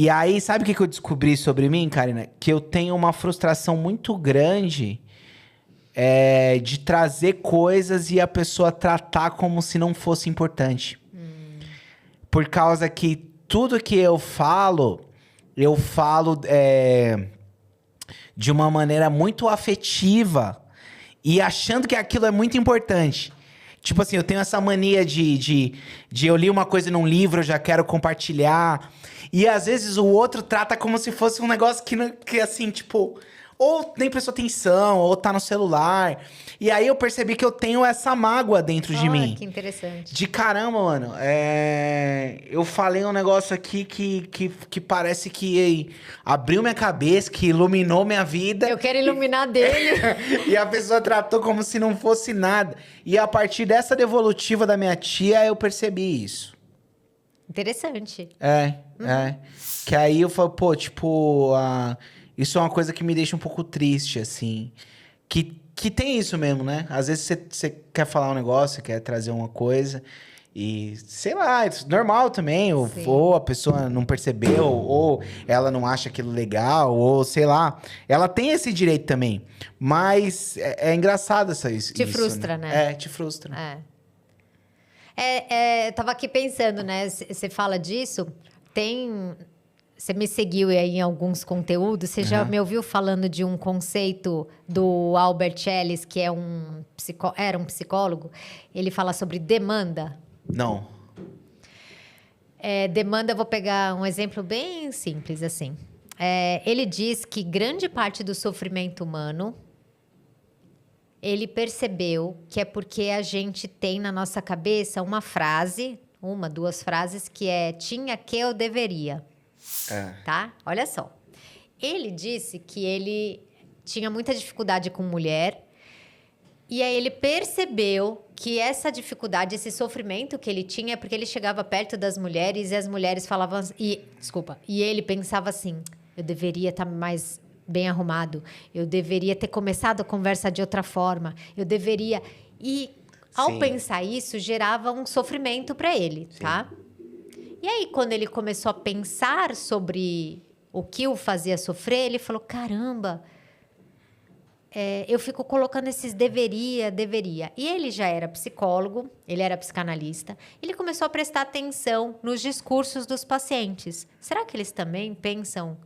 E aí, sabe o que eu descobri sobre mim, Karina? Que eu tenho uma frustração muito grande de trazer coisas e a pessoa tratar como se não fosse importante. Por causa que tudo que eu falo de uma maneira muito afetiva e achando que aquilo é muito importante. Tipo assim, eu tenho essa mania de eu li uma coisa num livro, eu já quero compartilhar. E às vezes o outro trata como se fosse um negócio que assim, tipo, ou nem prestou atenção, ou tá no celular. E aí eu percebi que eu tenho essa mágoa dentro de mim. Que interessante. De caramba, mano. Eu falei um negócio aqui que parece que abriu minha cabeça, que iluminou minha vida. Eu quero iluminar dele. E a pessoa tratou como se não fosse nada. E a partir dessa devolutiva da minha tia, eu percebi isso. Interessante. Que aí eu falo, pô, tipo, isso é uma coisa que me deixa um pouco triste, assim. Que tem isso mesmo, né? Às vezes você quer falar um negócio, quer trazer uma coisa e, sei lá, é normal também. Ou a pessoa não percebeu, ou ela não acha aquilo legal, ou sei lá. Ela tem esse direito também. Mas é engraçado isso. Te frustra, né? Te frustra. Eu tava aqui pensando, né? Você fala disso, Você me seguiu aí em alguns conteúdos. Você já me ouviu falando de um conceito do Albert Ellis, que era um psicólogo? Ele fala sobre demanda. Não. Demanda, eu vou pegar um exemplo bem simples, assim. Ele diz que grande parte do sofrimento humano, ele percebeu que é porque a gente tem na nossa cabeça uma frase, duas frases, que é tinha que eu deveria. Tá? Olha só. Ele disse que ele tinha muita dificuldade com mulher. E aí ele percebeu que essa dificuldade, esse sofrimento que ele tinha é porque ele chegava perto das mulheres e as mulheres falavam... E ele pensava assim, eu deveria estar mais bem arrumado. Eu deveria ter começado a conversa de outra forma. Eu deveria... E ao pensar isso, gerava um sofrimento para ele, tá? E aí, quando ele começou a pensar sobre o que o fazia sofrer, ele falou, caramba, eu fico colocando esses deveria. E ele já era psicólogo, ele era psicanalista. Ele começou a prestar atenção nos discursos dos pacientes. Será que eles também pensam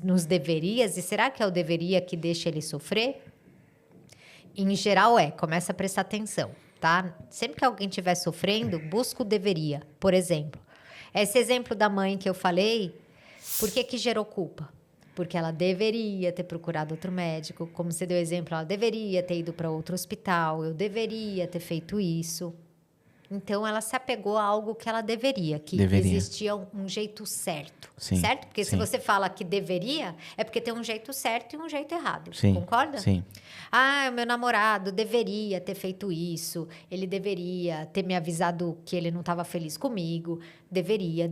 nos deverias? E será que é o deveria que deixa ele sofrer? Em geral, começa a prestar atenção, tá? Sempre que alguém estiver sofrendo, busca o deveria, por exemplo. Esse exemplo da mãe que eu falei, por que gerou culpa? Porque ela deveria ter procurado outro médico. Como você deu exemplo, ela deveria ter ido para outro hospital. Eu deveria ter feito isso. Então, ela se apegou a algo que ela deveria. Que existia um jeito certo. Certo? Porque se você fala que deveria, é porque tem um jeito certo e um jeito errado. Concorda? Sim. O meu namorado deveria ter feito isso. Ele deveria ter me avisado que ele não estava feliz comigo. Deveria.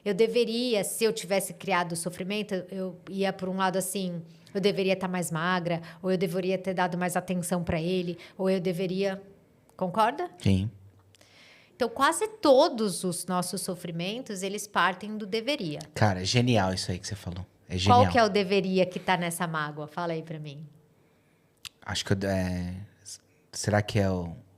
Eu deveria, se eu tivesse criado o sofrimento, eu ia por um lado assim, eu deveria estar mais magra, ou eu deveria ter dado mais atenção para ele, ou eu deveria... Concorda? Sim. Então, quase todos os nossos sofrimentos, eles partem do deveria. Cara, é genial isso aí que você falou. É genial. Qual que é o deveria que tá nessa mágoa? Fala aí pra mim. Acho que será que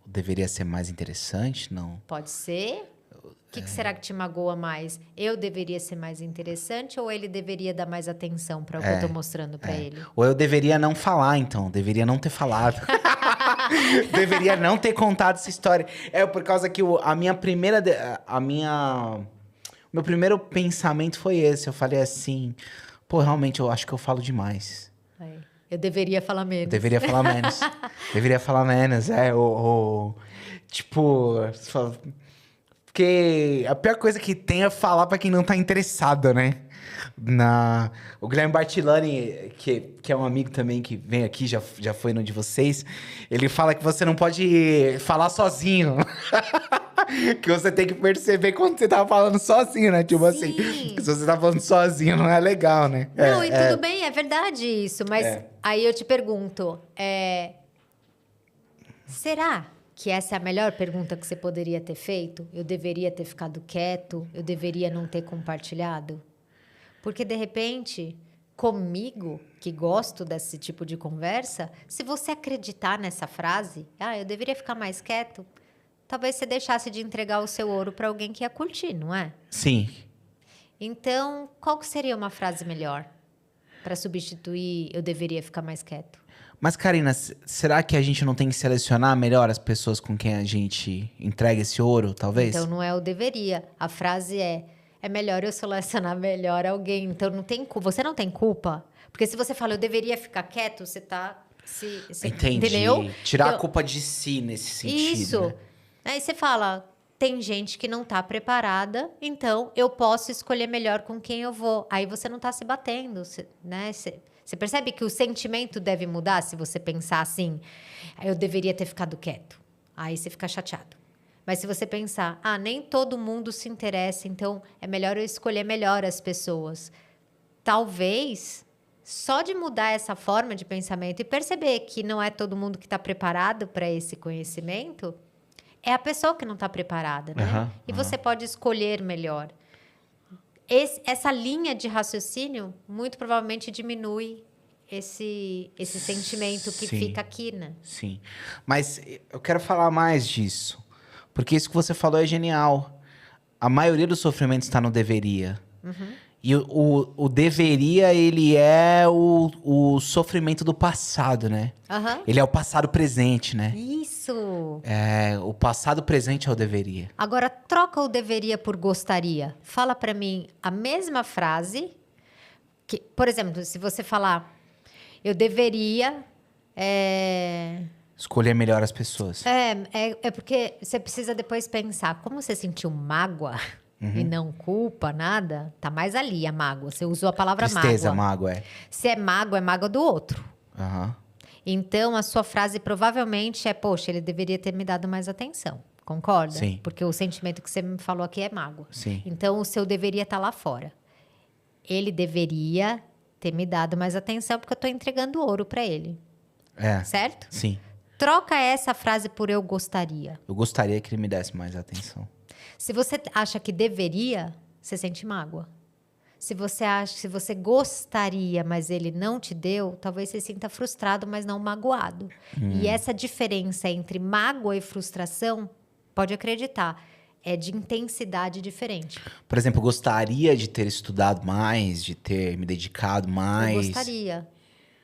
deveria ser mais interessante? Não. Pode ser. O que será que te magoa mais? Eu deveria ser mais interessante ou ele deveria dar mais atenção para o que eu tô mostrando para ele? Ou eu deveria não falar, então. Deveria não ter falado. Deveria não ter contado essa história. Por causa que o meu primeiro pensamento foi esse. Eu falei assim, pô, realmente eu acho que eu falo demais. Eu deveria falar menos. Deveria falar menos. Deveria falar menos, tipo... Porque a pior coisa que tem é falar pra quem não tá interessado, né? O Guilherme Bartilani, que é um amigo também que vem aqui, já foi no de vocês, ele fala que você não pode falar sozinho. Que você tem que perceber quando você tá falando sozinho, né? Tipo assim, se você tá falando sozinho não é legal, né? Não, e tudo bem, é verdade isso. Mas aí eu te pergunto, será que essa é a melhor pergunta que você poderia ter feito? Eu deveria ter ficado quieto? Eu deveria não ter compartilhado? Porque, de repente, comigo, que gosto desse tipo de conversa, se você acreditar nessa frase, eu deveria ficar mais quieto, talvez você deixasse de entregar o seu ouro para alguém que ia curtir, não é? Sim. Então, qual que seria uma frase melhor para substituir eu deveria ficar mais quieto? Mas, Karina, será que a gente não tem que selecionar melhor as pessoas com quem a gente entrega esse ouro, talvez? Então, não é o deveria. A frase é melhor eu selecionar melhor alguém. Então, você não tem culpa. Porque se você fala, eu deveria ficar quieto, você tá... Entendi. Entendeu? Tirar Então, a culpa de si nesse sentido. Isso. Né? Aí você fala, tem gente que não tá preparada, então eu posso escolher melhor com quem eu vou. Aí você não tá se batendo, né? Você percebe que o sentimento deve mudar se você pensar assim, eu deveria ter ficado quieto. Aí você fica chateado. Mas se você pensar, nem todo mundo se interessa, então é melhor eu escolher melhor as pessoas. Talvez, só de mudar essa forma de pensamento e perceber que não é todo mundo que está preparado para esse conhecimento, é a pessoa que não está preparada, né? E você pode escolher melhor. Essa linha de raciocínio, muito provavelmente, diminui esse sentimento que fica aqui, né? Sim. Mas eu quero falar mais disso. Porque isso que você falou é genial. A maioria do sofrimento está no deveria. E o deveria, ele é o sofrimento do passado, né? Ele é o passado presente, né? Isso! O passado presente é o deveria. Agora, troca o deveria por gostaria. Fala pra mim a mesma frase. Por exemplo, se você falar, eu deveria... Escolher melhor as pessoas. É porque você precisa depois pensar, como você sentiu mágoa e não culpa, nada, tá mais ali a mágoa. Você usou a palavra Tristeza, mágoa. mágoa, Se é mágoa do outro. Então, a sua frase provavelmente é, poxa, ele deveria ter me dado mais atenção. Concorda? Sim. Porque o sentimento que você me falou aqui é mágoa. Sim. Então, o seu deveria estar lá fora. Ele deveria ter me dado mais atenção porque eu tô entregando ouro para ele. Certo? Sim. Troca essa frase por eu gostaria. Eu gostaria que ele me desse mais atenção. Se você acha que deveria, você sente mágoa. Se você gostaria, mas ele não te deu, talvez você sinta frustrado, mas não magoado. E essa diferença entre mágoa e frustração, pode acreditar, é de intensidade diferente. Por exemplo, eu gostaria de ter estudado mais, de ter me dedicado mais. Eu gostaria.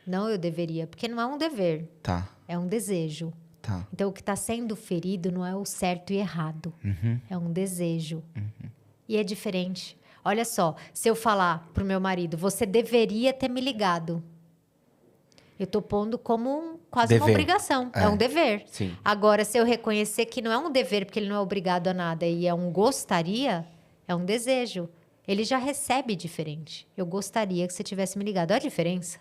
Não, eu deveria. Porque não é um dever. Tá. É um desejo. Tá. Então, o que está sendo ferido não é o certo e errado. É um desejo. E é diferente. Olha só, se eu falar pro meu marido, você deveria ter me ligado. Eu tô pondo como quase uma obrigação. É um dever. Sim. Agora, se eu reconhecer que não é um dever, porque ele não é obrigado a nada, e é um gostaria, é um desejo. Ele já recebe diferente. Eu gostaria que você tivesse me ligado. Olha a diferença.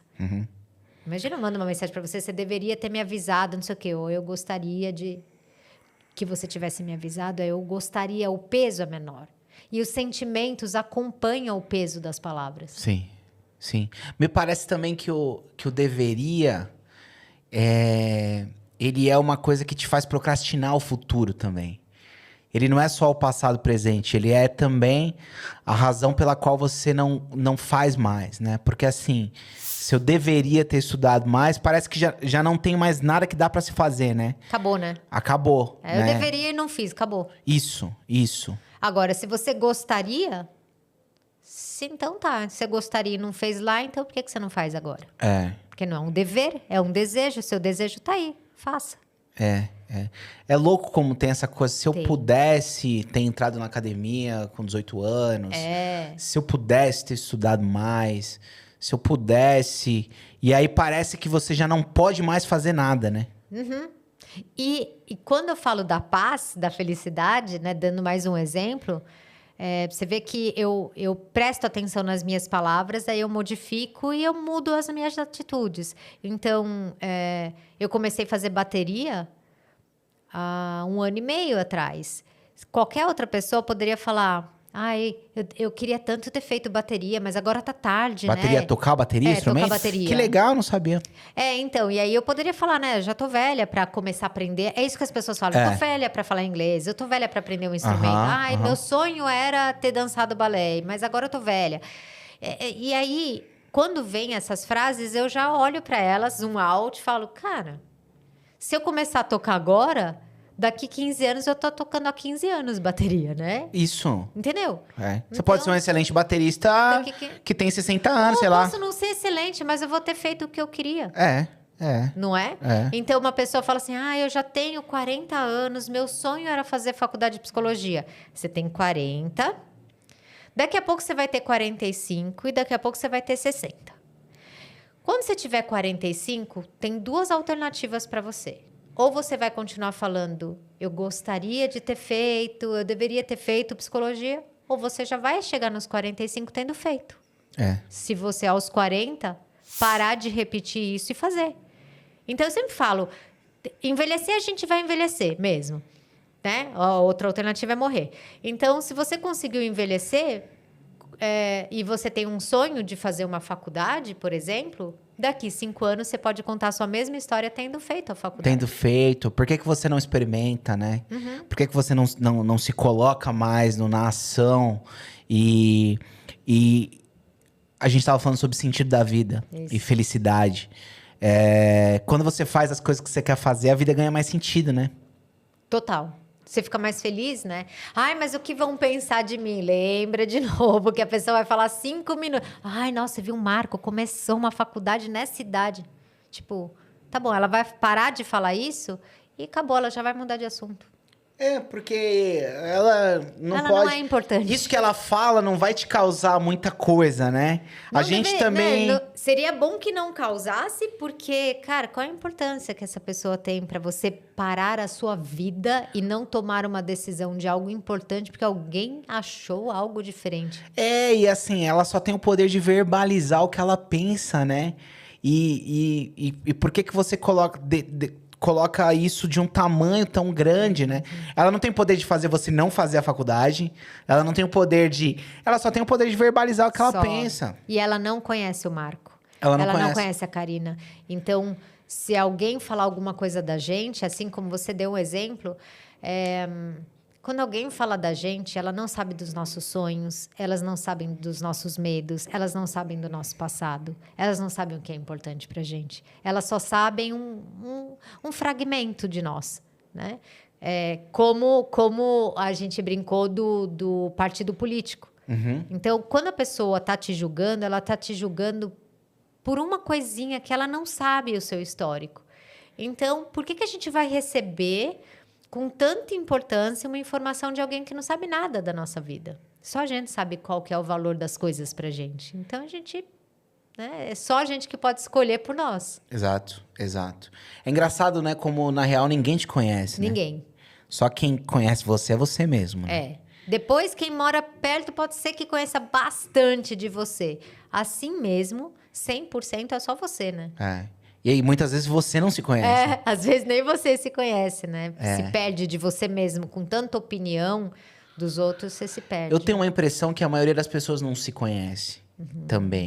Imagina, eu mando uma mensagem para você, você deveria ter me avisado, não sei o quê. Ou eu gostaria de que você tivesse me avisado. Eu gostaria, o peso é menor. E os sentimentos acompanham o peso das palavras. Sim, sim. Me parece também que o deveria, ele é uma coisa que te faz procrastinar o futuro também. Ele não é só o passado presente, ele é também a razão pela qual você não faz mais, né? Porque assim, se eu deveria ter estudado mais, parece que já não tem mais nada que dá pra se fazer, né? Acabou, né? Acabou, Eu né? deveria e não fiz, acabou. Isso. Agora, se você gostaria, então tá. Se você gostaria e não fez lá, então por que você não faz agora? Porque não é um dever, é um desejo. Seu desejo tá aí, faça. É louco como tem essa coisa. Se eu pudesse ter entrado na academia com 18 anos, se eu pudesse ter estudado mais, se eu pudesse... E aí parece que você já não pode mais fazer nada, né? E quando eu falo da paz, da felicidade, né, dando mais um exemplo, você vê que eu presto atenção nas minhas palavras, aí eu modifico e eu mudo as minhas atitudes. Então, eu comecei a fazer bateria há 1 ano e meio atrás. Qualquer outra pessoa poderia falar... eu queria tanto ter feito bateria, mas agora tá tarde, bateria, né? Tocar bateria, instrumento? Tocar bateria. Que legal, não sabia. Então, e aí eu poderia falar, né? Já tô velha pra começar a aprender. É isso que as pessoas falam. Eu tô velha pra falar inglês, eu tô velha pra aprender um instrumento. Meu sonho era ter dançado balé, mas agora eu tô velha. E aí, quando vem essas frases, eu já olho para elas, zoom out, e falo, cara, se eu começar a tocar agora, daqui 15 anos eu tô tocando há 15 anos bateria, né? Isso. Entendeu? É. Você Então, pode ser um excelente baterista que tem 60 anos, sei eu lá. posso não ser excelente, mas eu vou ter feito o que eu queria. É. Não é? Então, uma pessoa fala assim, eu já tenho 40 anos, meu sonho era fazer faculdade de psicologia. Você tem 40, daqui a pouco você vai ter 45 e daqui a pouco você vai ter 60. Quando você tiver 45, tem duas alternativas para você. Ou você vai continuar falando, eu gostaria de ter feito, eu deveria ter feito psicologia, ou você já vai chegar nos 45 tendo feito. Se você, aos 40, parar de repetir isso e fazer. Então, eu sempre falo, envelhecer, a gente vai envelhecer mesmo, né? A outra alternativa é morrer. Então, se você conseguiu envelhecer e você tem um sonho de fazer uma faculdade, por exemplo, daqui 5 anos você pode contar a sua mesma história tendo feito a faculdade. Tendo feito. Por que você não experimenta, né? Por que você não se coloca mais na ação? E a gente estava falando sobre sentido da vida e felicidade. Quando você faz as coisas que você quer fazer, a vida ganha mais sentido, né? Total. Você fica mais feliz, né? Ai, mas o que vão pensar de mim? Lembra de novo que a pessoa vai falar 5 minutos. Ai, nossa, você viu o Marco? Começou uma faculdade nessa idade. Tipo, tá bom, ela vai parar de falar isso e acabou, ela já vai mudar de assunto. Porque ela não pode... não é importante. Isso que ela fala não vai te causar muita coisa, né? Não a gente deve, também... Né? Seria bom que não causasse, porque, cara, qual a importância que essa pessoa tem para você parar a sua vida e não tomar uma decisão de algo importante porque alguém achou algo diferente? E assim, ela só tem o poder de verbalizar o que ela pensa, né? E por que você coloca isso de um tamanho tão grande, né? Ela não tem o poder de fazer você não fazer a faculdade. Ela não tem o poder de... Ela só tem o poder de verbalizar o que ela pensa. E ela não conhece o Marco. Ela não conhece a Karina. Então, se alguém falar alguma coisa da gente, assim como você deu um exemplo... Quando alguém fala da gente, ela não sabe dos nossos sonhos, elas não sabem dos nossos medos, elas não sabem do nosso passado, elas não sabem o que é importante pra gente. Elas só sabem um fragmento de nós, né? Como a gente brincou do partido político. Então, quando a pessoa tá te julgando, ela tá te julgando por uma coisinha que ela não sabe o seu histórico. Então, por que a gente vai receber... com tanta importância, uma informação de alguém que não sabe nada da nossa vida? Só a gente sabe qual que é o valor das coisas pra gente. Então, a gente... né, é só a gente que pode escolher por nós. Exato. É engraçado, né? Como, na real, ninguém te conhece, né? Ninguém. Só quem conhece você é você mesmo, né? Depois, quem mora perto pode ser que conheça bastante de você. Assim mesmo, 100% é só você, né? E aí, muitas vezes, você não se conhece. Às vezes nem você se conhece, né? Se perde de você mesmo. Com tanta opinião dos outros, você se perde. Eu tenho uma impressão que a maioria das pessoas não se conhece também.